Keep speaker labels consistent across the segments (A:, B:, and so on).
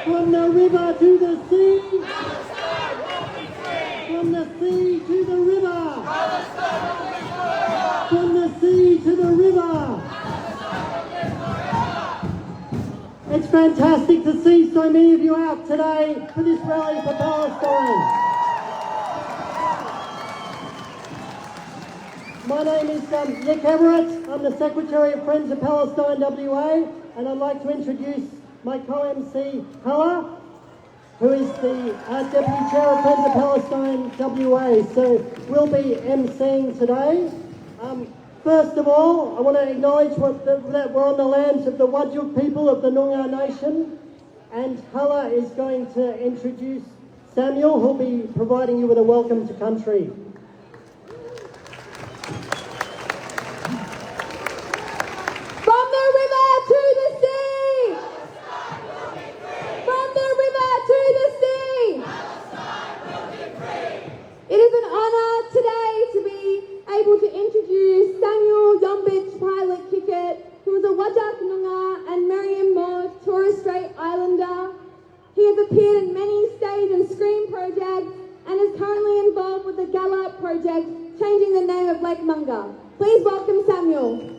A: From the river to the sea. From the sea to the river. From the sea to the river. It's fantastic to see so many of you out today for this rally for Palestine. My name is Nick Everett. I'm the Secretary of Friends of Palestine WA, and I'd like to introduce my co-MC, Hala, who is the Deputy Chair of Friends of Palestine WA. So we'll be emceeing today. First of all, I want to acknowledge that we're on the lands of the Whadjuk people of the Noongar Nation, and Hala is going to introduce Samuel, who'll be providing you with a welcome to country.
B: Please welcome Samuel.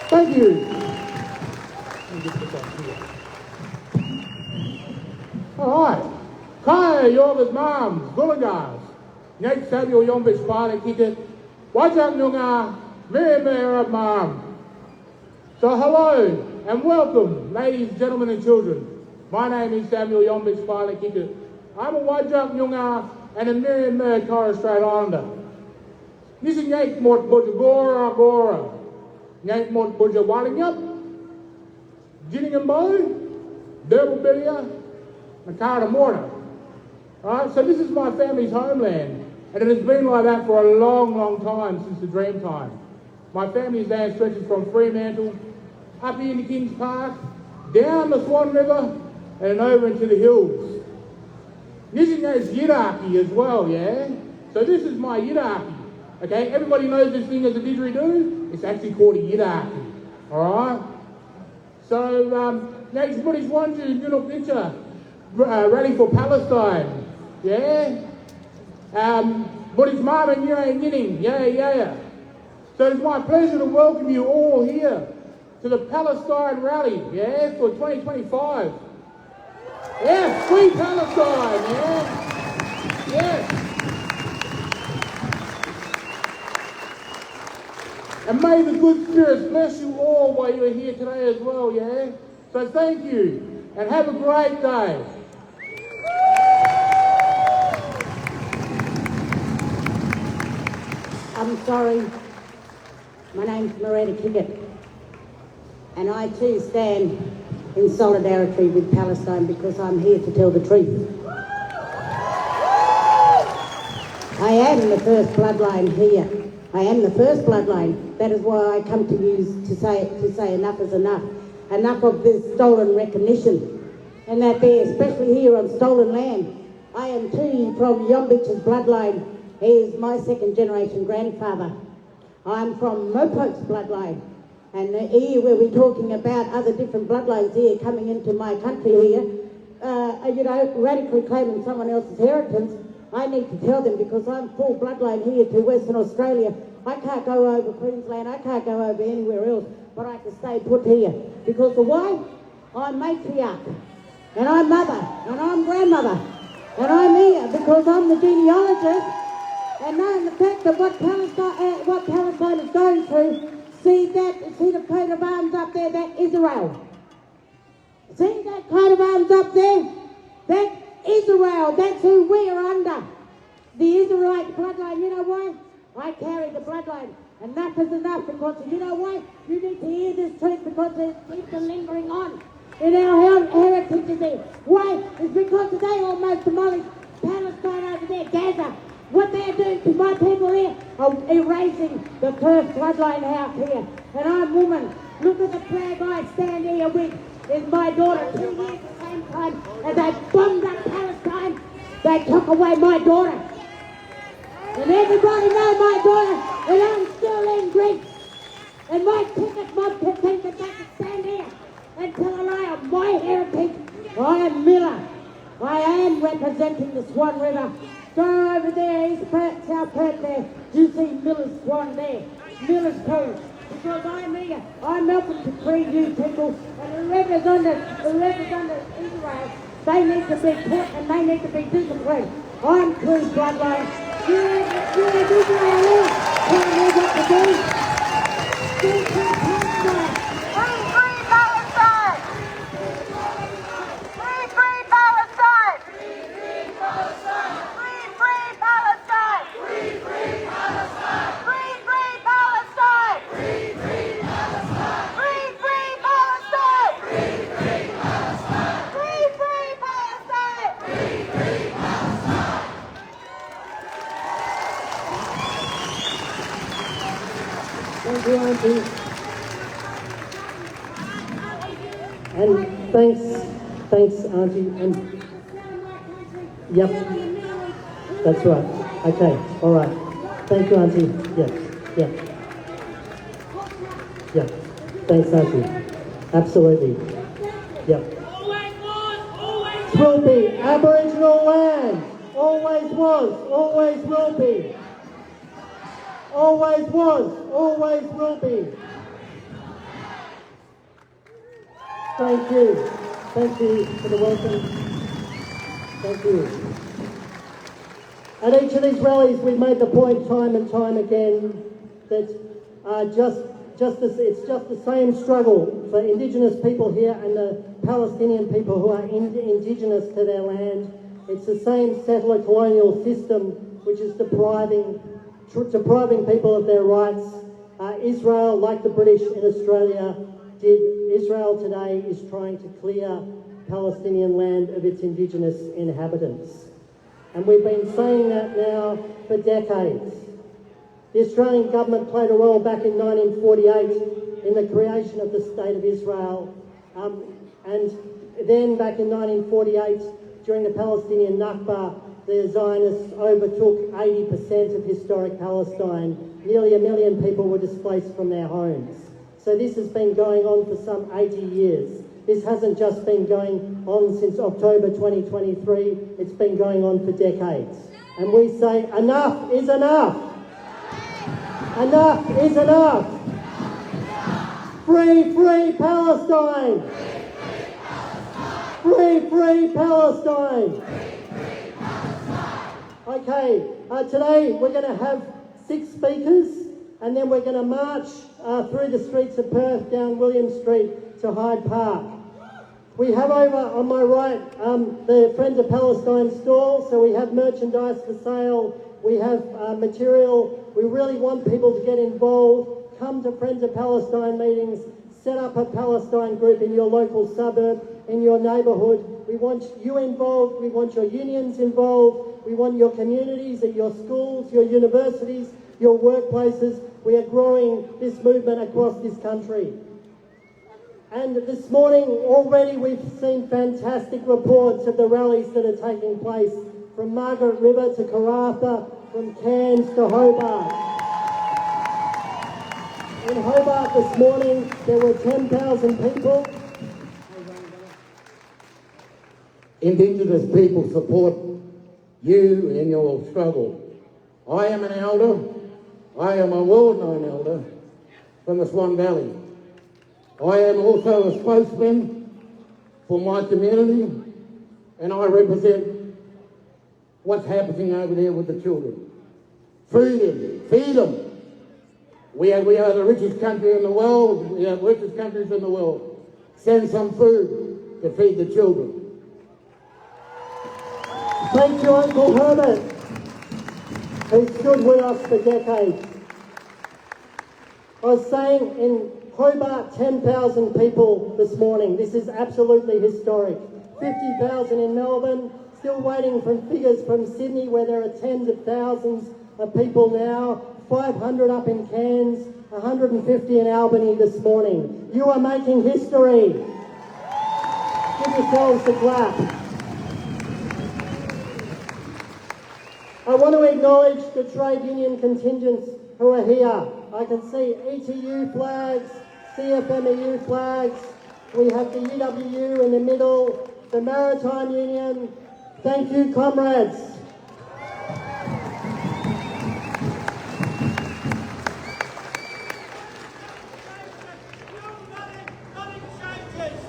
A: Thank you.
C: All right. Kaya Yoga's moms, Gulagas, Nate Samuel Yombich Father Kikit, Wajak Nunga, Mary Mom. So hello and welcome, ladies, gentlemen, and children. My name is Samuel Yombich Father Kikit. I'm a Wajak Nunga and a Mary Torres Strait Islander. This is Nate Mort Bujagora Gora. Nate Mort Bujawalinyup, Jinningambo, Durbalbillia, and Karamorna. Alright, so this is my family's homeland, and it has been like that for a long, long time since the dream time. My family's land stretches from Fremantle, up into Kings Park, down the Swan River, and over into the hills. This is Yidaki as well, yeah? So this is my Yidaki. Okay, everybody knows this thing as a didgeridoo. It's actually called a yidaki. Alright? So, next British one to Unuk Ninja Rally for Palestine. Yeah? British Mom and Yinning. Yeah. So it's my pleasure to welcome you all here to the Palestine Rally, yeah, for 2025. Yeah, free Palestine, yeah? Yes. And may the good spirits bless you all while you're here today as well, yeah? So thank you, and have a great day.
D: I'm sorry, my name's Loretta Kickett, and I too stand in solidarity with Palestine because I'm here to tell the truth. I am the first bloodline here. I am the first bloodline. That is why I come to you to say enough is enough. Enough of this stolen recognition. And that there, especially here on stolen land. I am too from Yombich's bloodline. He is my second generation grandfather. I'm from Mopoke's bloodline. And here we'll be talking about other different bloodlines here coming into my country here. Radically claiming someone else's inheritance. I need to tell them because I'm full bloodline here to Western Australia. I can't go over Queensland, I can't go over anywhere else, but I can stay put here. Because of why? I'm matriarch, and I'm mother, and I'm grandmother, and I'm here because I'm the genealogist, and knowing the fact of what Palestine is going through, see the coat of arms up there, that Israel. See that coat of arms up there? That Israel, that's who we are under. The Israelite bloodline, you know why? I carry the bloodline. Enough is enough, because you know why? You need to hear this truth, because it keeps lingering on in our heritage there. Why? It's because they almost demolished Palestine over there, Gaza. What they're doing to my people here are erasing the Perth bloodline out here. And I'm woman. Look at the flag I stand here with. Is my daughter 2 years at the same time as they bombed up Palestine. They took away my daughter. And everybody knows my daughter, and I'm still in Greece. And my ticket mob can think that they can stand here and tell a lie of my heritage. I am Miller. I am representing the Swan River. Go over there, East Perth, South Perth there. You see Miller's Swan there. Miller's Pool. Because I'm here. I'm helping to free you people. And the rivers under Israel, they need to be put and they need to be disciplined. I'm true bloodline. You in Israel here. Tell me what to do. Do free Palestine.
E: Free Palestine! Free Palestine! Free Palestine! Free Palestine! Free Palestine! Free Palestine! Free Palestine! Free Palestine! Free Palestine!
A: Thank you, Auntie. And thanks, Auntie. And yep, that's right. Okay, all right. Thank you, Auntie. Yeah. Thanks, Auntie. Absolutely. Yep. Will be Aboriginal land. Always was. Always will be. Always was, always will be. Thank you. Thank you for the welcome. Thank you. At each of these rallies, we've made the point time and time again that it's just the same struggle for Indigenous people here and the Palestinian people who are Indigenous to their land. It's the same settler colonial system which is depriving people of their rights. Israel, like the British in Australia did, Israel today is trying to clear Palestinian land of its Indigenous inhabitants. And we've been saying that now for decades. The Australian government played a role back in 1948 in the creation of the State of Israel. And then back in 1948, during the Palestinian Nakba, the Zionists overtook 80% of historic Palestine. Nearly 1 million people were displaced from their homes. So this has been going on for some 80 years. This hasn't just been going on since October 2023, it's been going on for decades. And we say, enough is enough! Enough is enough! Free Palestine! Free Palestine! Okay, today we're going to have 6 speakers, and then we're going to march through the streets of Perth down William Street to Hyde Park. We have over on my right the Friends of Palestine stall, so we have merchandise for sale, we have material. We really want people to get involved. Come to Friends of Palestine meetings, set up a Palestine group in your local suburb, in your neighbourhood. We want you involved, we want your unions involved, we want your communities at your schools, your universities, your workplaces. We are growing this movement across this country. And this morning already we've seen fantastic reports of the rallies that are taking place from Margaret River to Karratha, from Cairns to Hobart. In Hobart this morning there were 10,000 people.
F: Indigenous people support you in your struggle. I am an elder. I am a world-known elder from the Swan Valley. I am also a spokesman for my community, and I represent what's happening over there with the children. Feed them. We are the richest country in the world. We are the richest countries in the world. Send some food to feed the children.
A: Thank you, Uncle Herbert. who stood with us for decades. I was saying in Hobart, 10,000 people this morning. This is absolutely historic. 50,000 in Melbourne, still waiting for figures from Sydney where there are tens of thousands of people now. 500 up in Cairns, 150 in Albany this morning. You are making history. Give yourselves a clap. I want to acknowledge the trade union contingents who are here. I can see ETU flags, CFMEU flags. We have the UWU in the middle, the Maritime Union. Thank you, comrades.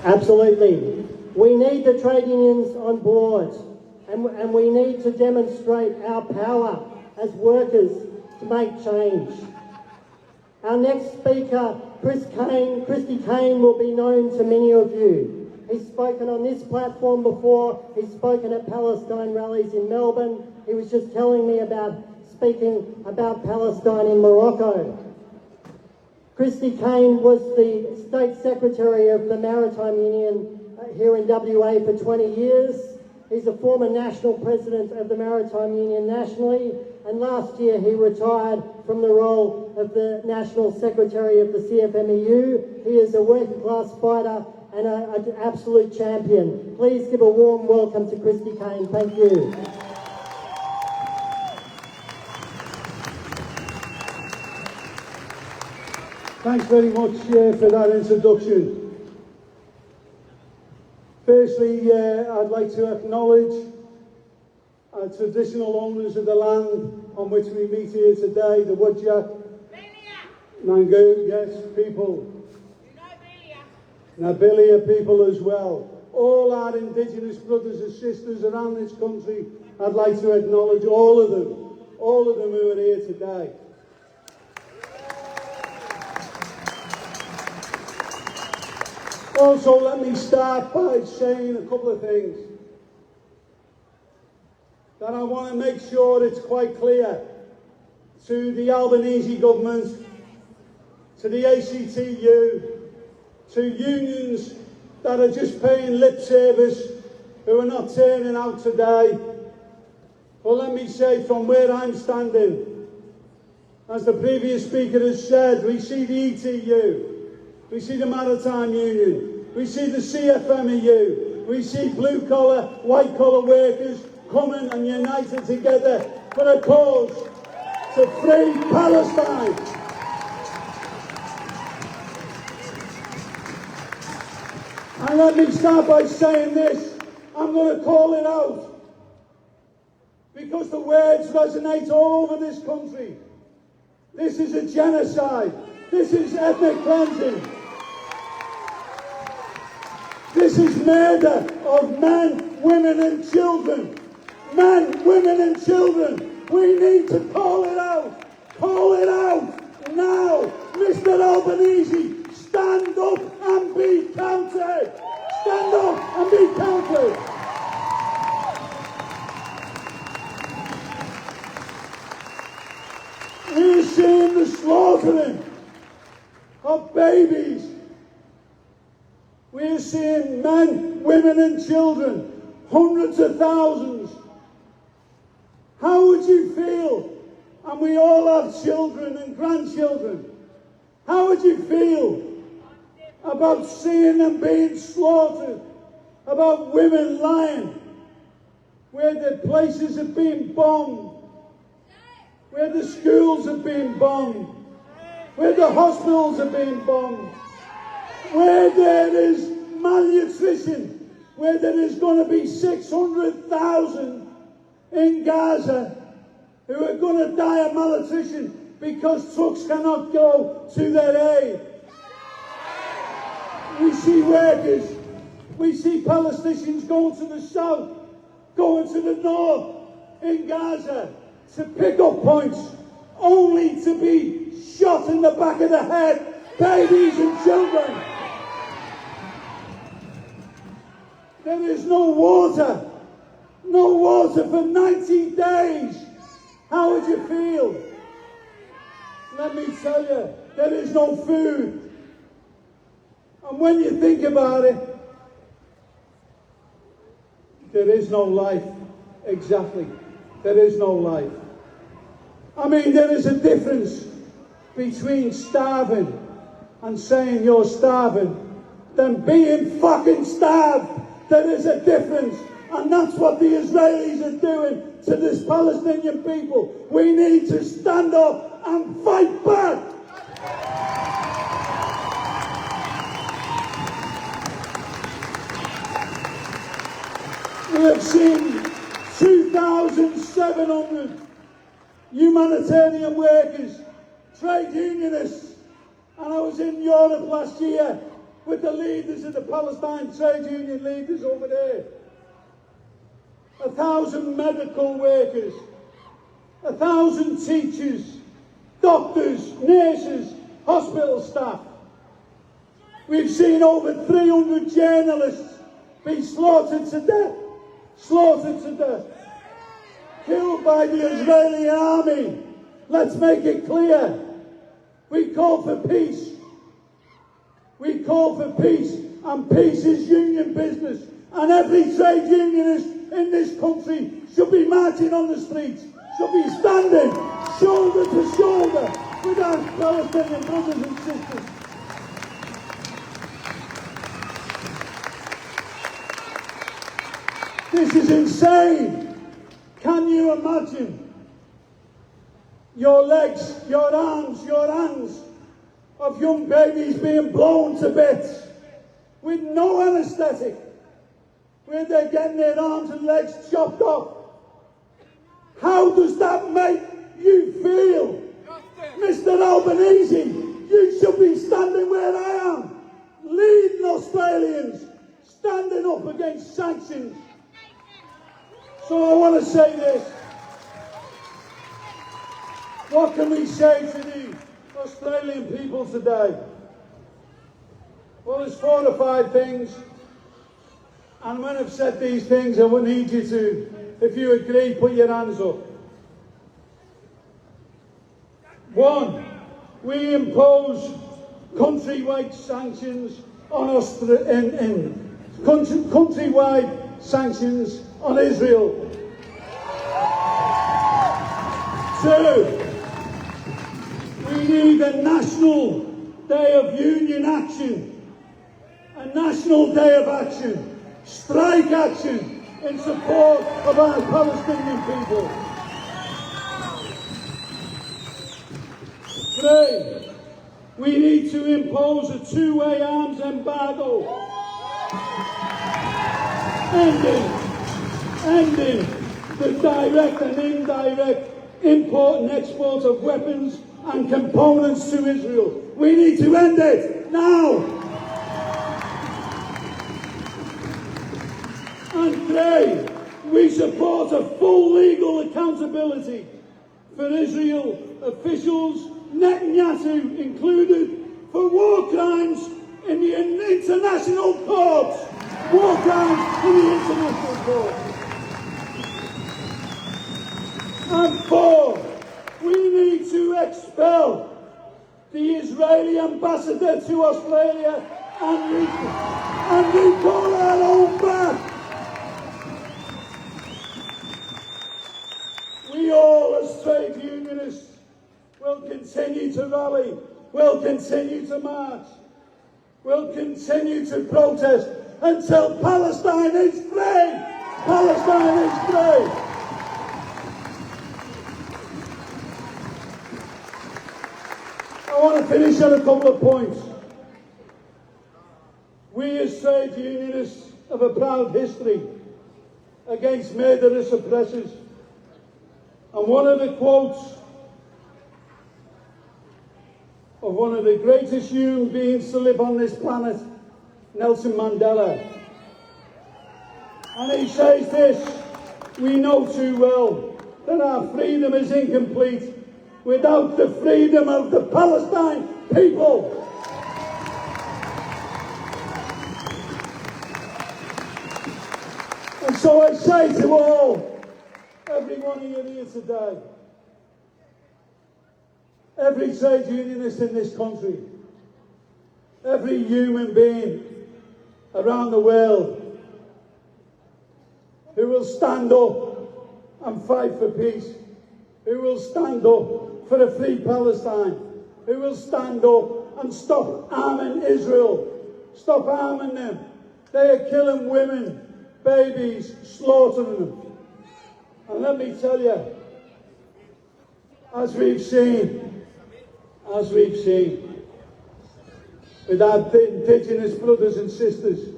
A: Absolutely. We need the trade unions on board, and we need to demonstrate our power as workers to make change. Our next speaker, Christy Kane, will be known to many of you. He's spoken on this platform before. He's spoken at Palestine rallies in Melbourne. He was just telling me about speaking about Palestine in Morocco. Christy Kane was the State Secretary of the Maritime Union here in WA for 20 years. He's a former national president of the Maritime Union nationally, and last year he retired from the role of the National Secretary of the CFMEU. He is a working class fighter and an absolute champion. Please give a warm welcome to Christy Kane. Thank you.
G: Thanks very much for that introduction. Firstly, I'd like to acknowledge our traditional owners of the land on which we meet here today, the Whadjuk, Nangu, yes, people, Nabilia people as well. All our Indigenous brothers and sisters around this country, I'd like to acknowledge all of them who are here today. Also, let me start by saying a couple of things that I want to make sure it's quite clear to the Albanese government, to the ACTU, to unions that are just paying lip service, who are not turning out today. Well, let me say from where I'm standing, as the previous speaker has said, we see the ETU, we see the Maritime Union, we see the CFMEU, we see blue-collar, white-collar workers coming and united together for a cause to free Palestine. And let me start by saying this, I'm going to call it out, because the words resonate all over this country. This is a genocide. This is ethnic cleansing. This is murder of men, women and children. Men, women and children. We need to call it out. Call it out now. Mr. Albanese, stand up and be counted. Stand up and be counted. We're seeing the slaughtering of babies. We're seeing men, women and children, hundreds of thousands. How would you feel? And we all have children and grandchildren. How would you feel about seeing them being slaughtered? About women lying where the places have been bombed, where the schools have been bombed, where the hospitals have been bombed, where there is malnutrition, where there is going to be 600,000 in Gaza who are going to die of malnutrition because trucks cannot go to their aid. We see workers, we see Palestinians going to the south, going to the north in Gaza to pick up points, only to be shot in the back of the head, babies and children. There is no water for 90 days. How would you feel? Let me tell you, there is no food. And when you think about it, there is no life. Exactly. There is no life. I mean, there is a difference between starving and saying you're starving than being fucking starved. There is a difference. And that's what the Israelis are doing to this Palestinian people. We need to stand up and fight back. We have seen 2,700 humanitarian workers, trade unionists, and I was in Europe last year with the leaders of the Palestine trade union leaders over there. 1,000 medical workers, 1,000 teachers, doctors, nurses, hospital staff. We've seen over 300 journalists be slaughtered to death, killed by the Israeli army. Let's make it clear. We call for peace. We call for peace, and peace is union business. And every trade unionist in this country should be marching on the streets, should be standing shoulder to shoulder with our Palestinian brothers and sisters. This is insane. Can you imagine your legs, your arms, your hands of young babies being blown to bits with no anaesthetic, where they're getting their arms and legs chopped off? How does that make you feel? Mr. Albanese, you should be standing where I am, leading Australians, standing up against sanctions. So I want to say this. What can we say to the Australian people today? Well, there's 4 or 5 things. And when I've said these things, I would need you to, if you agree, put your hands up. 1, we impose countrywide sanctions on countrywide sanctions on Israel. 2, we need a national day of union action, a national day of action, strike action in support of our Palestinian people. 3, we need to impose a 2-way arms embargo, ending the direct and indirect import and export of weapons and components to Israel. We need to end it now. And 3, we support a full legal accountability for Israel officials, Netanyahu included, for war crimes in the international courts. War crimes in the international courts. And 4, we need to expel the Israeli ambassador to Australia and recall our own back. We all, as trade unionists, will continue to rally, will continue to march, will continue to protest until Palestine is free. Palestine is free. I want to finish on a couple of points. We as trade unionists have a proud history against murderous oppressors. And one of the quotes of one of the greatest human beings to live on this planet, Nelson Mandela. And he says this: we know too well that our freedom is incomplete without the freedom of the Palestine people. And so I say to all, every one of you here today, every trade unionist in this country, every human being around the world who will stand up and fight for peace, who will stand up for a free Palestine, who will stand up and stop arming Israel, stop arming them. They are killing women, babies, slaughtering them. And let me tell you, as we've seen, with our indigenous brothers and sisters,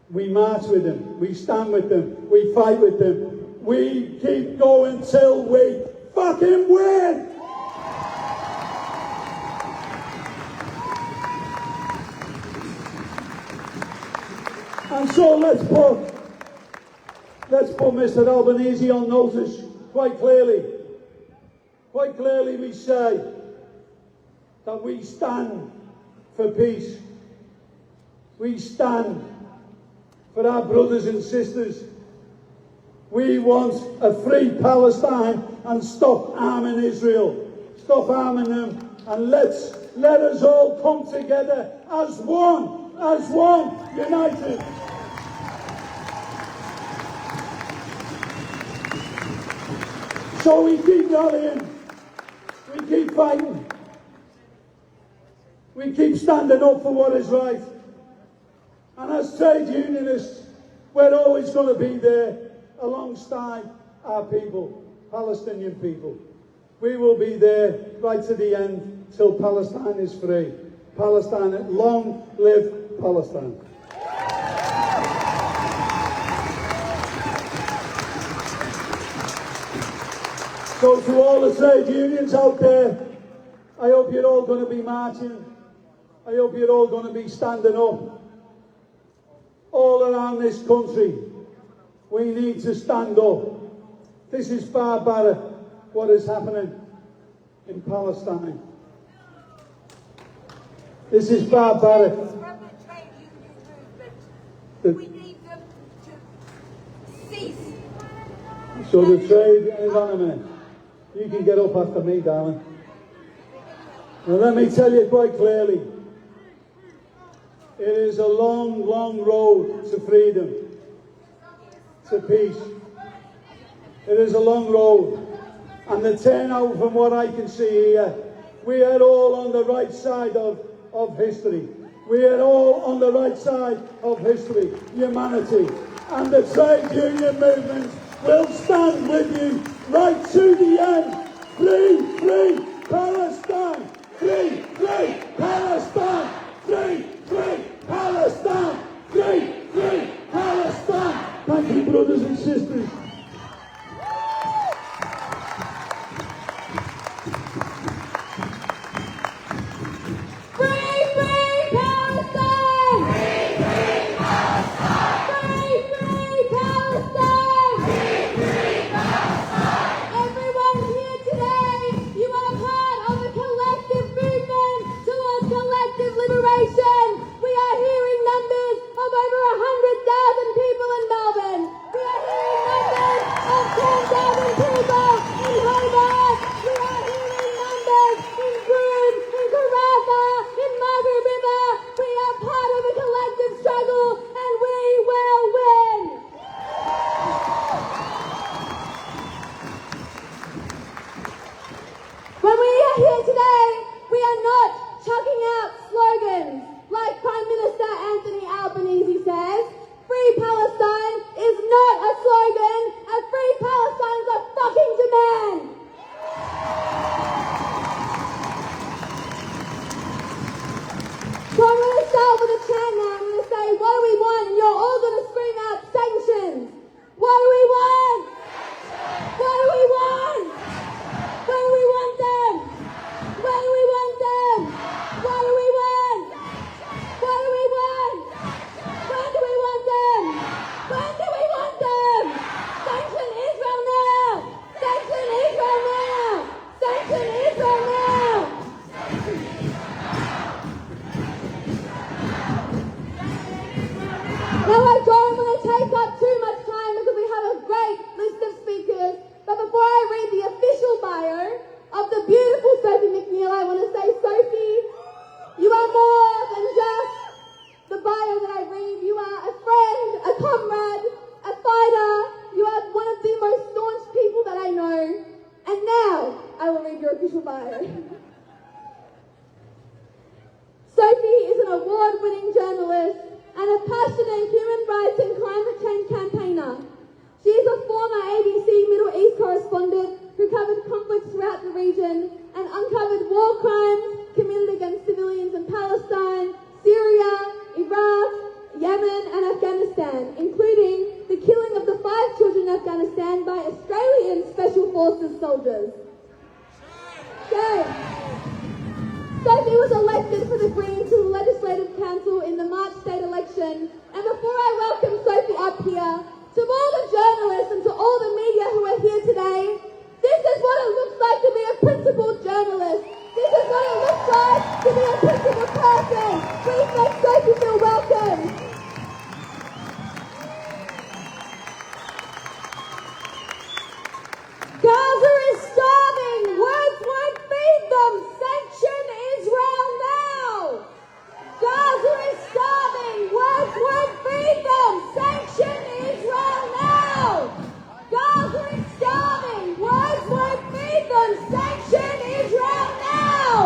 G: we march with them, we stand with them, we fight with them. We keep going till we fucking win! And so let's put Mr. Albanese on notice quite clearly. Quite clearly we say that we stand for peace. We stand for our brothers and sisters. We want a free Palestine and stop arming Israel. Stop arming them, and let us all come together as one, united. So we keep rallying, we keep fighting, we keep standing up for what is right. And as trade unionists, we're always going to be there alongside our people, Palestinian people. We will be there right to the end till Palestine is free. Palestine, long live Palestine. So to all the trade unions out there, I hope you're all going to be marching. I hope you're all going to be standing up. All around this country, we need to stand up. This is barbaric, what is happening in Palestine. This is barbaric.
E: From the trade union movement, we need them to cease.
G: So the trade, hang on a minute. You can get up after me, darling. Now let me tell you quite clearly, it is a long, long road to freedom, to peace. It is a long road. And the turnout, from what I can see here, we are all on the right side of history. We are all on the right side of history, humanity. And the trade union movement will stand with you right to the end. Free, free Palestine! Free, free Palestine! Free, free Palestine! Free, free Palestine! Thank you, brothers and sisters.
B: Everyone here today, you are part of the was elected for the Greens to the Legislative Council in the March state election. And before I welcome Sophie up here, to all the journalists and to all the media who are here today, this is what it looks like to be a principled journalist. This is what it looks like to be a principled person. Please make Sophie feel welcome. Gaza is starving. Words won't feed them. Sanction Israel now. Gaza is starving. Words won't feed them. Sanction Israel now. Gaza is starving. Words won't feed them. Sanction Israel now.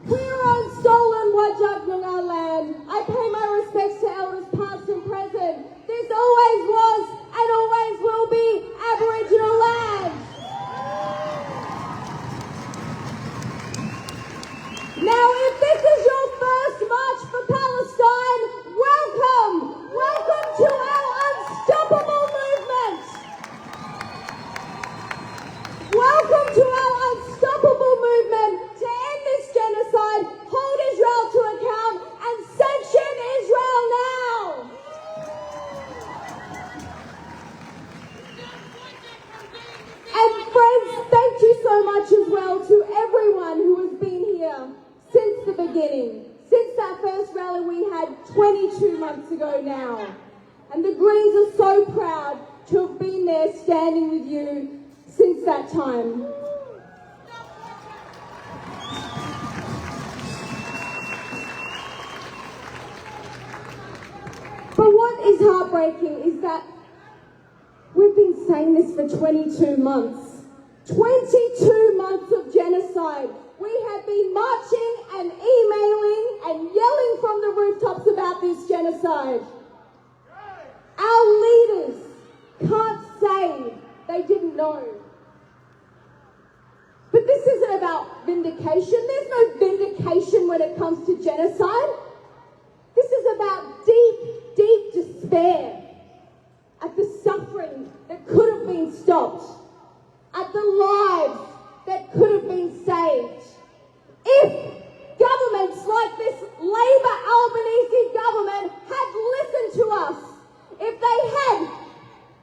B: We are on stolen Wajak Noongar land. I pay my respects to elders past and present. This always was and always will be Aboriginal land. Now, if this is your first march for Palestine, welcome! Welcome to our unstoppable movement! Welcome to our unstoppable movement to end this genocide, hold Israel to account, and sanction Israel now! And friends, thank you so much as well to everyone who has been here since the beginning, since that first rally we had 22 months ago now. And the Greens are so proud to have been there standing with you since that time. But what is heartbreaking is that we've been saying this for 22 months. 22 months of genocide. We have been marching and emailing and yelling from the rooftops about this genocide. Our leaders can't say they didn't know. But this isn't about vindication. There's no vindication when it comes to genocide. This is about deep, deep despair at the suffering that could have been stopped, at the lives that could have been saved. If governments like this Labor Albanese government had listened to us, if they had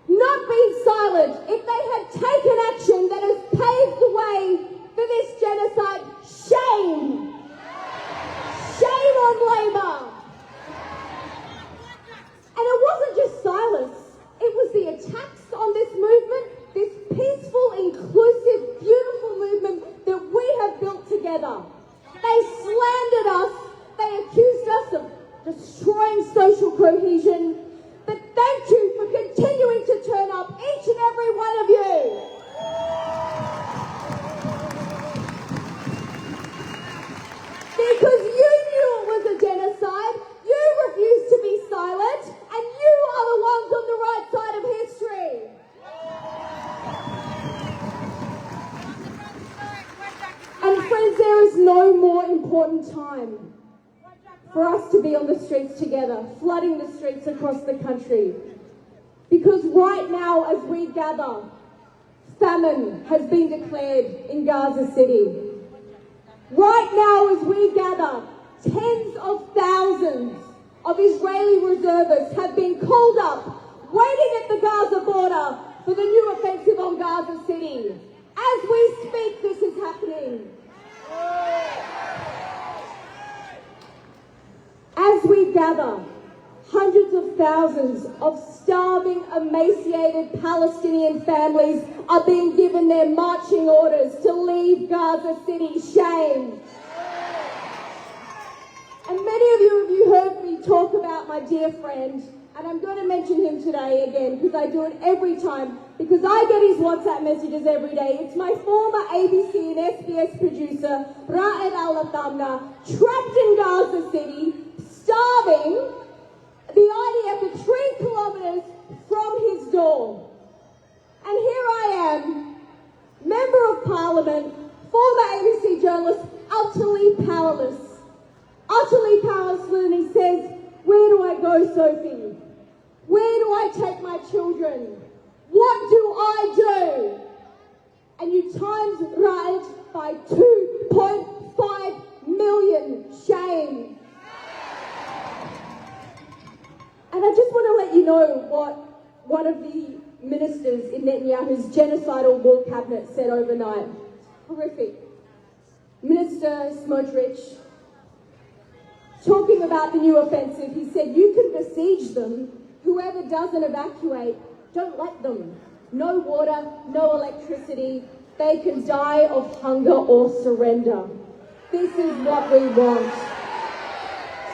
B: not been silent, if they had taken action that has paved the way for this genocide, shame! Shame on Labor! And it wasn't just silence, it was the attacks on this movement, this peaceful, inclusive, beautiful movement that we have built together. They slandered us, they accused us of destroying social cohesion, but thank you for continuing to turn up, each and every one of you. Because you knew it was a genocide, you refused to be silent, and you are the ones on the right side of history. And friends, there is no more important time for us to be on the streets together, flooding the streets across the country. Because right now, as we gather, famine has been declared in Gaza City. Right now, as we gather, tens of thousands of Israeli reservists have been called up, waiting at the Gaza border for the new offensive on Gaza City. As we speak, this is happening. As we gather, hundreds of thousands of starving, emaciated Palestinian families are being given their marching orders to leave Gaza City. Shame. And many of you heard me talk about my dear friend, and I'm going to mention him today again because I do it every time, because I get his WhatsApp messages every day. It's my former ABC and SBS producer, Raed Al-Lathamna, trapped in Gaza City, starving, the IDF are 3 kilometres from his door. And here I am, Member of Parliament, former ABC journalist, utterly powerless. Utterly powerless when he says, where do I go, Sophie? Where do I take my children? What do I do? And you times Raed by 2.5 million. know what one of the ministers in Netanyahu's genocidal war cabinet said overnight. Horrific. Minister Smotrich, talking about the new offensive, he said, "You can besiege them. Whoever doesn't evacuate, don't let them. No water, no electricity. They can die of hunger or surrender." This is what we want.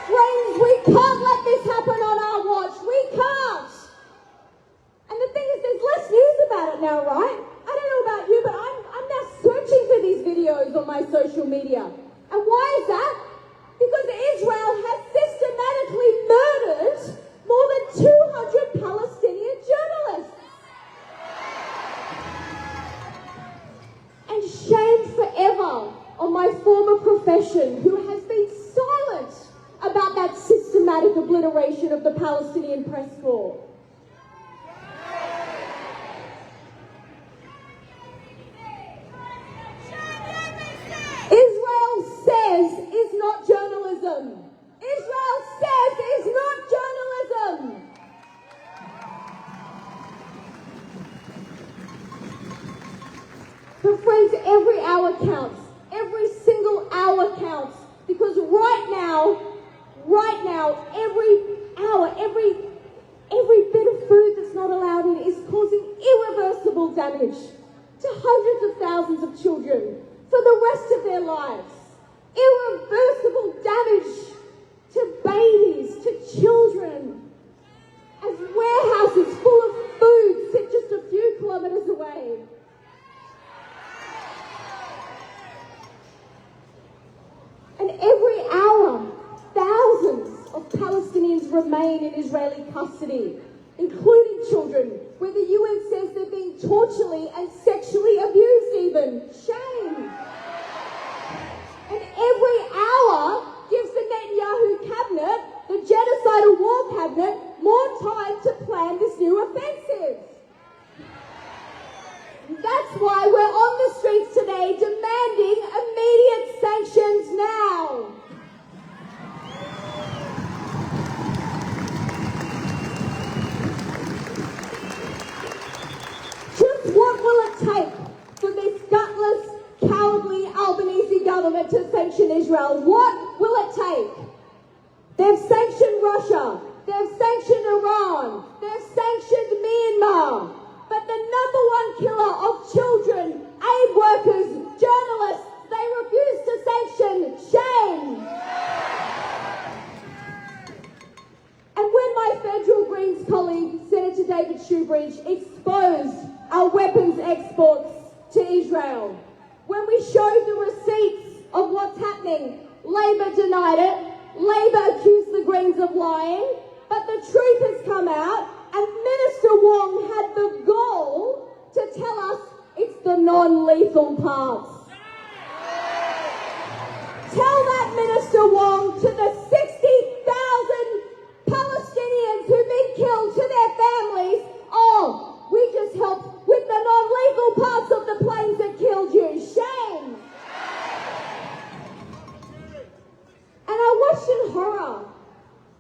B: Friends, we can't let this happen on our watch. We can't. And the thing is, there's less news about it now, right? I don't know about you, but I'm now searching for these videos on my social media. And why is that? Because Israel has systematically murdered more than 200 Palestinian journalists. And shame forever on my former profession, who has been silent about that systematic obliteration of the Palestinian press corps. Israel says is not journalism. Israel says is not journalism. But friends, every hour counts. Every single hour counts. Because right now, every hour, every bit of food that's not allowed in is causing irreversible damage to hundreds of thousands of children for the rest of their lives. Irreversible damage to babies, to children, as warehouses full of food sit just a few kilometres away. And every hour, thousands of Palestinians remain in Israeli custody, including children, where the UN says they're being torturally and sexually abused even. Shame. And every hour gives the Netanyahu cabinet, the genocidal war cabinet, more time to plan this new offensive. That's why we're on the streets today demanding immediate sanctions now. Just what will it take for this gutless, cowardly Albanese government to sanction Israel? What will it take? They've sanctioned Russia. They've sanctioned Iran. They've sanctioned Myanmar. But the number one killer of children, aid workers, journalists, they refuse to sanction. Shame. And when my federal Greens colleague, Senator David Shoebridge, exposed our weapons exports to Israel, when we showed the receipts of what's happening, Labor denied it, Labor accused the Greens of lying, but the truth has come out, and Minister Wong had the gall to tell us it's the non-lethal parts. Tell that Minister Wong to the 60,000 Palestinians who've been killed, to their families, oh, we just helped with the non-lethal parts of the planes that killed you. Shame. And I watched in horror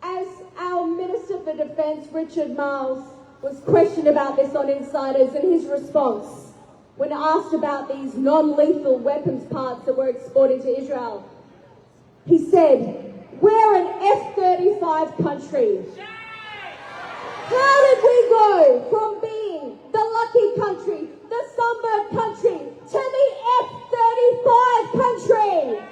B: as our Minister for Defence, Richard Marles, was questioned about this on Insiders, and his response when asked about these non-lethal weapons parts that we're exporting to Israel, he said, "We're an F-35 country." How did we go from being the lucky country, the sunbird country, to the F-35 country?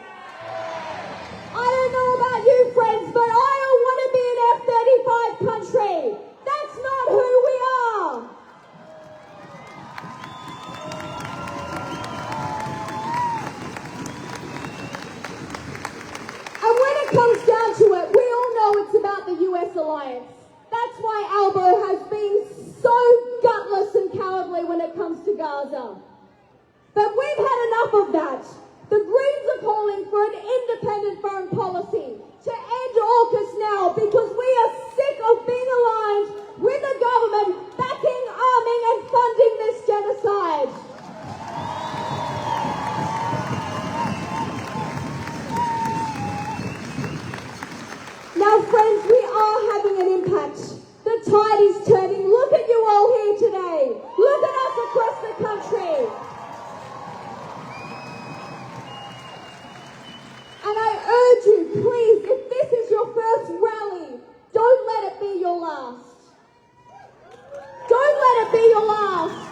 B: I don't know about you, friends, but I don't want to be an F-35 country. That's not who we are. And when it comes down to it, we all know it's about the US alliance. That's why Albo has been so gutless and cowardly when it comes to Gaza. But we've had enough of that. The Greens are calling for an independent foreign policy to end AUKUS now, because we are sick of being aligned with a government backing, arming and funding this genocide. Now, friends, we are having an impact. The tide is turning. Look at you all here today. Look at us across the country. And I urge you, please, if this is your first rally, don't let it be your last. Don't let it be your last.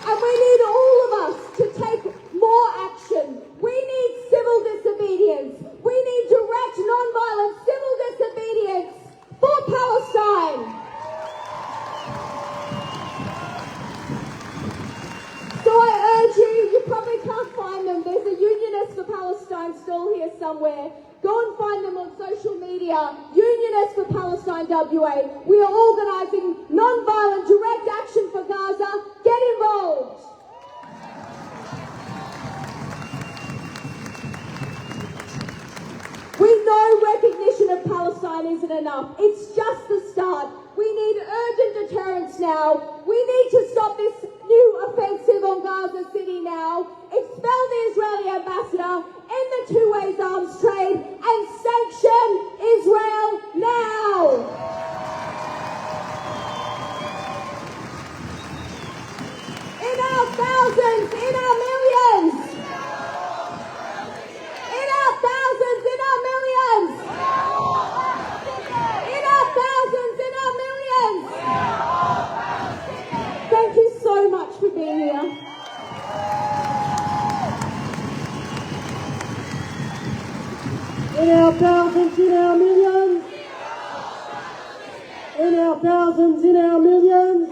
B: And we need all of us to take more action. We need civil disobedience. We need direct, non-violent civil disobedience for Palestine. So I urge you probably can't find them. There's a Unionist for Palestine stall here somewhere. Go and find them on social media. Unionist for Palestine WA. We are organising non-violent direct action for Gaza. Get involved. We know recognition of Palestine isn't enough. It's just the start. We need urgent deterrence now. We need to stop this new offensive on Gaza City now. Expel the Israeli ambassador, end the two-way arms trade, and sanction Israel now. In our thousands, in our millions. In our thousands, in our millions. In our thousands, in our millions. Thank you so much for being here.
A: In our thousands, in our millions. In our thousands, in our millions.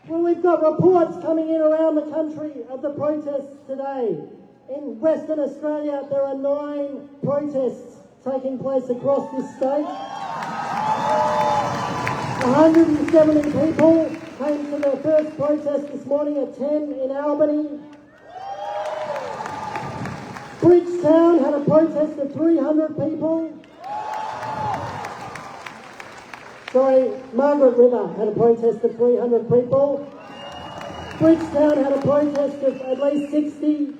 A: Well, we've got reports coming in around the country of the protests today. In Western Australia, there are 9 protests taking place across this state. 170 people came to their first protest this morning at 10 in Albany. Bridgetown had a protest of 300 people. Sorry, Margaret River had a protest of 300 people. Bridgetown had a protest of at least 60.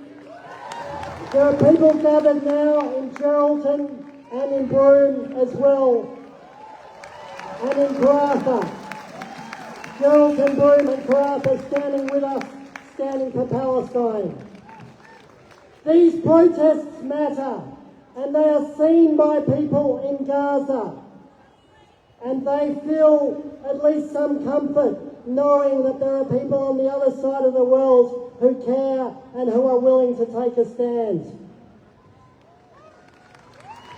A: There are people gathered now in Geraldton and in Broome as well, and in Karratha. Geraldton, Broome and Karratha standing with us, standing for Palestine. These protests matter, and they are seen by people in Gaza, and they feel at least some comfort knowing that there are people on the other side of the world who care and who are willing to take a stand.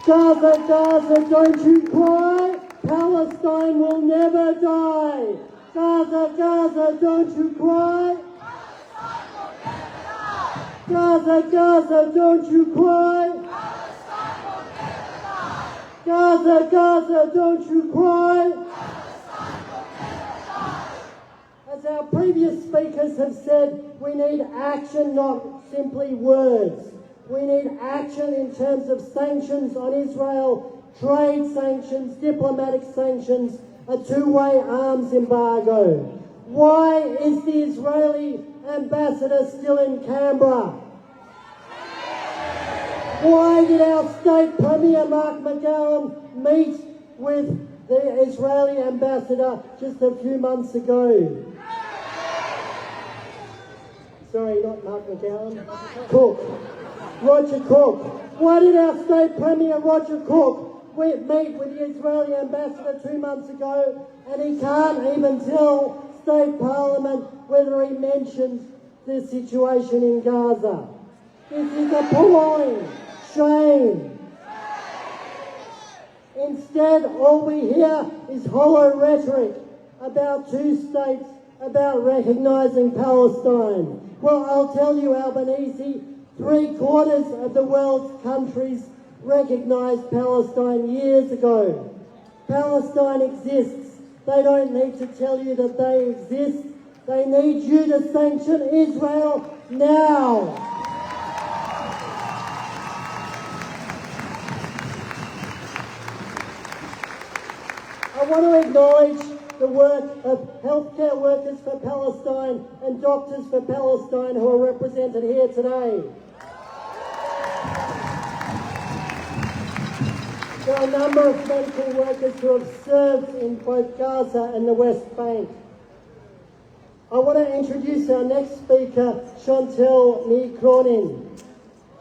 A: Gaza, Gaza, don't you cry, Palestine will never die. Gaza, Gaza, don't you cry. Gaza, Gaza, don't you cry. Gaza, Gaza, don't you cry. As our previous speakers have said, we need action, not simply words. We need action in terms of sanctions on Israel, trade sanctions, diplomatic sanctions, a two-way arms embargo. Why is the Israeli ambassador still in Canberra? Why did our state premier Mark McGowan meet with the Israeli ambassador just a few months ago? Sorry, not Mark McGowan. Cook. Roger Cook. Why did our state premier Roger Cook meet with the Israeli ambassador 2 months ago, and he can't even tell state parliament whether he mentioned the situation in Gaza? This is appalling. Shame. Instead, all we hear is hollow rhetoric about 2 states, about recognising Palestine. Well, I'll tell you, Albanese, 3/4 of the world's countries recognised Palestine years ago. Palestine exists. They don't need to tell you that they exist. They need you to sanction Israel now. I want to acknowledge the work of healthcare workers for Palestine and doctors for Palestine who are represented here today. There are a number of medical workers who have served in both Gaza and the West Bank. I want to introduce our next speaker, Chantel Ni-Cronin.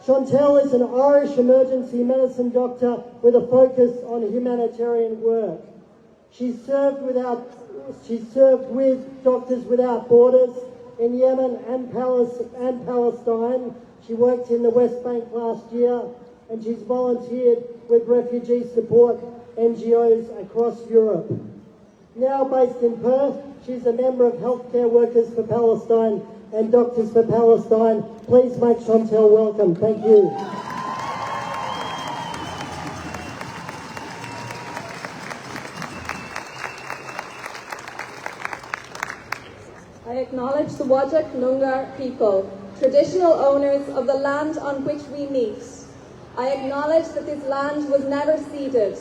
A: Chantel is an Irish emergency medicine doctor with a focus on humanitarian work. She served with Doctors Without Borders in Yemen and Palestine. She worked in the West Bank last year, and she's volunteered with refugee support NGOs across Europe. Now based in Perth, she's a member of Healthcare Workers for Palestine and Doctors for Palestine. Please make Chantel welcome. Thank you.
B: I acknowledge the Whadjuk Noongar people, traditional owners of the land on which we meet. I acknowledge that this land was never ceded.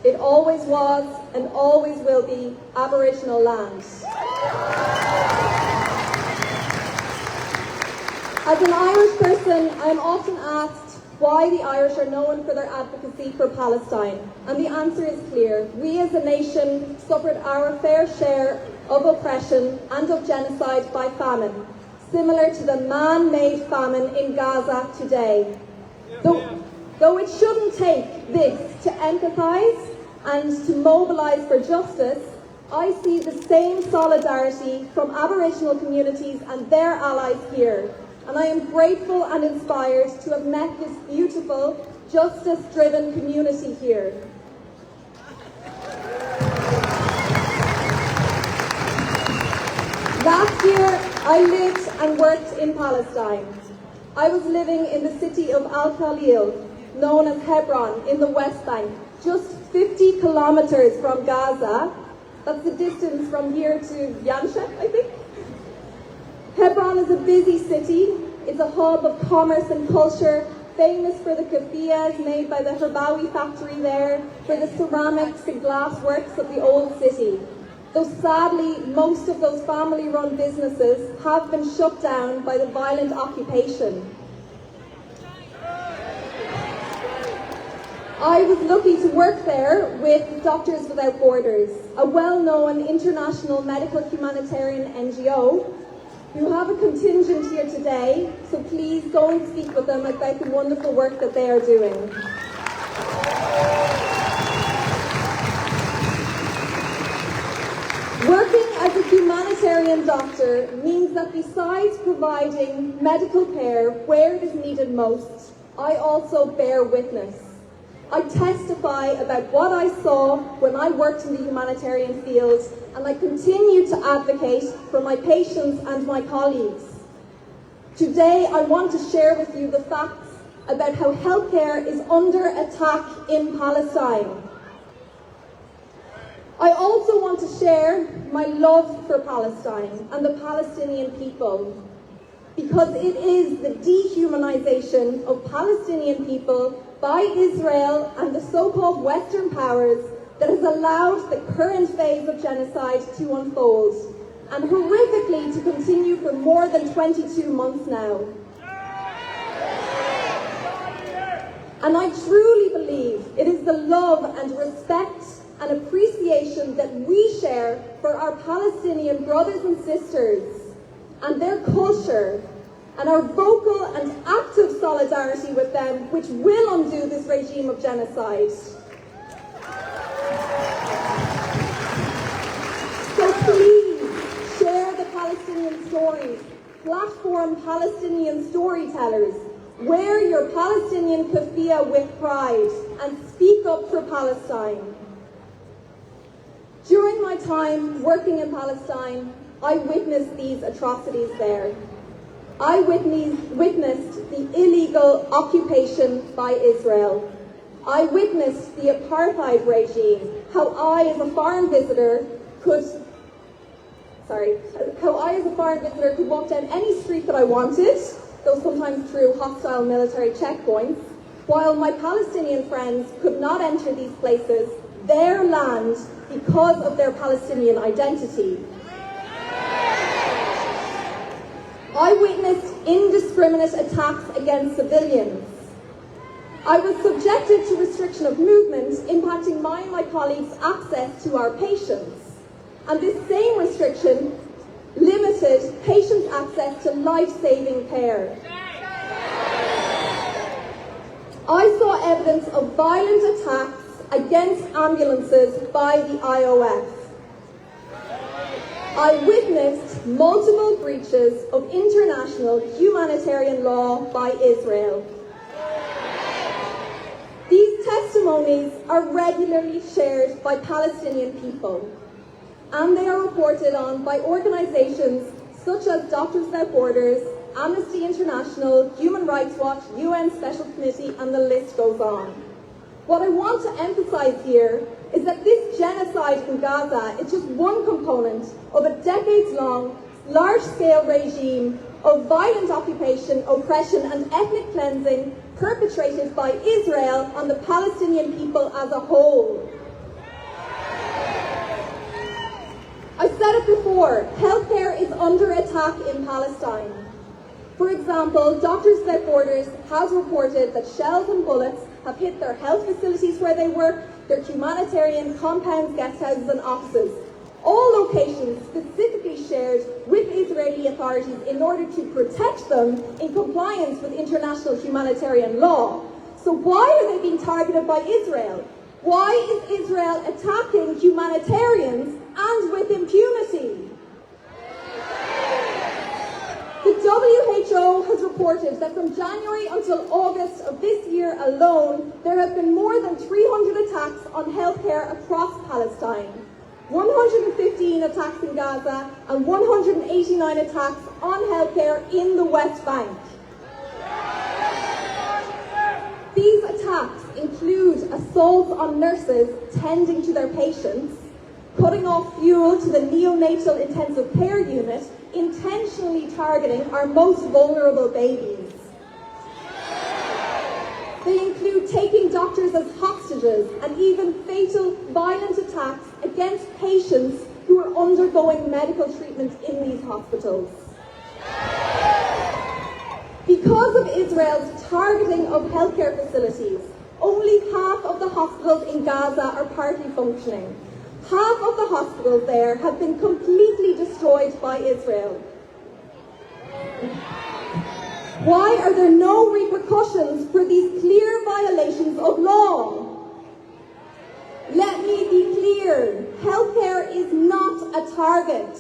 B: It always was and always will be Aboriginal land. As an Irish person, I am often asked why the Irish are known for their advocacy for Palestine, and the answer is clear. We as a nation suffered our fair share of oppression and of genocide by famine, similar to the man-made famine in Gaza today. Though it shouldn't take this to empathise and to mobilise for justice, I see the same solidarity from Aboriginal communities and their allies here, and I am grateful and inspired to have met this beautiful, justice-driven community here. Last year, I lived and worked in Palestine. I was living in the city of Al-Khalil, known as Hebron, in the West Bank, just 50 kilometers from Gaza. That's the distance from here to Yansha, I think. Hebron is a busy city. It's a hub of commerce and culture, famous for the keffiyehs made by the Herbawi factory there, for the ceramics and glass works of the old city. Though sadly, most of those family-run businesses have been shut down by the violent occupation. I was lucky to work there with Doctors Without Borders, a well-known international medical humanitarian NGO, who have a contingent here today, so please go and speak with them about the wonderful work that they are doing. Working as a humanitarian doctor means that besides providing medical care where it is needed most, I also bear witness. I testify about what I saw when I worked in the humanitarian field, and I continue to advocate for my patients and my colleagues. Today, I want to share with you the facts about how healthcare is under attack in Palestine. I also want to share my love for Palestine and the Palestinian people, because it is the dehumanization of Palestinian people by Israel and the so-called Western powers that has allowed the current phase of genocide to unfold, and horrifically to continue for more than 22 months now. And I truly believe it is the love and respect and appreciation that we share for our Palestinian brothers and sisters and their culture, and our vocal and active solidarity with them, which will undo this regime of genocide. So please share the Palestinian stories, platform Palestinian storytellers, wear your Palestinian keffiyeh with pride, and speak up for Palestine. During my time working in Palestine, I witnessed these atrocities there. I witnessed the illegal occupation by Israel. I witnessed the apartheid regime, how I as a foreign visitor could walk down any street that I wanted, though sometimes through hostile military checkpoints, while my Palestinian friends could not enter these places, their land, because of their Palestinian identity. I witnessed indiscriminate attacks against civilians. I was subjected to restriction of movement, impacting my and my colleagues' access to our patients. And this same restriction limited patients' access to life-saving care. I saw evidence of violent attacks against ambulances by the IOF. I witnessed multiple breaches of international humanitarian law by Israel. These testimonies are regularly shared by Palestinian people, and they are reported on by organisations such as Doctors Without Borders, Amnesty International, Human Rights Watch, UN Special Committee, and the list goes on. What I want to emphasise here is that this genocide in Gaza is just one component of a decades-long, large-scale regime of violent occupation, oppression, and ethnic cleansing perpetrated by Israel on the Palestinian people as a whole. I said it before, healthcare is under attack in Palestine. For example, Doctors Without Borders has reported that shells and bullets have hit their health facilities where they work, their humanitarian compounds, guest houses and offices. All locations specifically shared with Israeli authorities in order to protect them in compliance with international humanitarian law. So why are they being targeted by Israel? Why is Israel attacking humanitarians and with impunity? The WHO has reported that from January until August of this year alone, there have been more than 300 attacks on healthcare across Palestine. 115 attacks in Gaza and 189 attacks on healthcare in the West Bank. These attacks include assaults on nurses tending to their patients, cutting off fuel to the neonatal intensive care unit, intentionally targeting our most vulnerable babies. They include taking doctors as hostages and even fatal violent attacks against patients who are undergoing medical treatment in these hospitals. Because of Israel's targeting of healthcare facilities, only half of the hospitals in Gaza are partly functioning. Half of the hospitals there have been completely destroyed by Israel. Why are there no repercussions for these clear violations of law? Let me be clear, healthcare is not a target.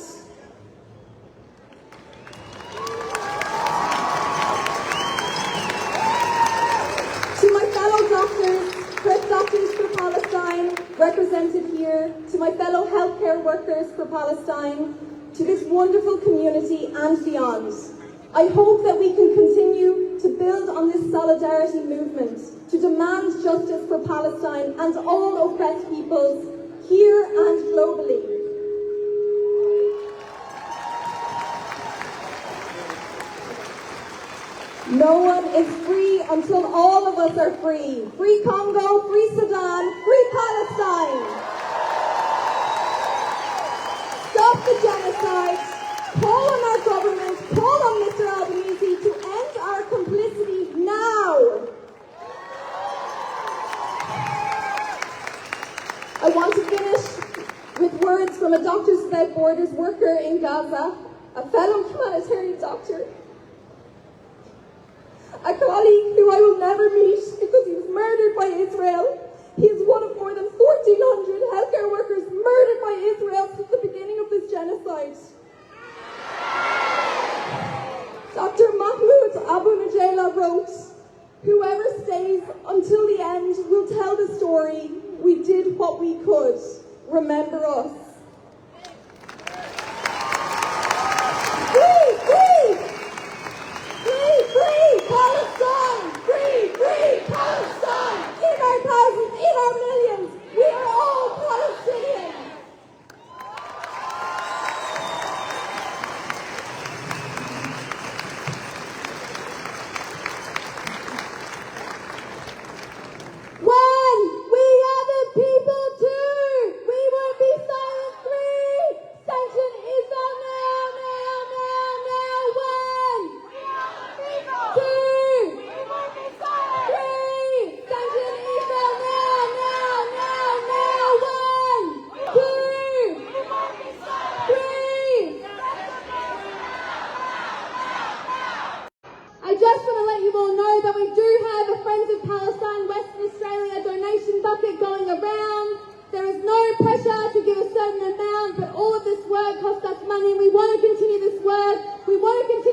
B: To my fellow doctors, Perth Doctors for Palestine, represented here, to my fellow healthcare workers for Palestine, to this wonderful community and beyond, I hope that we can continue to build on this solidarity movement to demand justice for Palestine and all oppressed peoples here and globally. No one is free until all of us are free. Free Congo, free Sudan, free Palestine. Stop the genocide. Call on our government, call on Mr. Albanese to end our complicity now. I want to finish with words from a Doctors Without Borders worker in Gaza, a fellow humanitarian doctor, a colleague who I will never meet because he was murdered by Israel. He is one of more than 1,400 healthcare workers murdered by Israel since the beginning of this genocide. Dr. Mahmoud Abu Najela wrote, "Whoever stays until the end will tell the story. We did what we could. Remember us." Free, free! Free, free Palestine! Free, free Palestine! In our thousands, in our millions, we are all Palestinians! When we are the people too, we won't be silent. cost us money, and we want to continue this work. We want to continue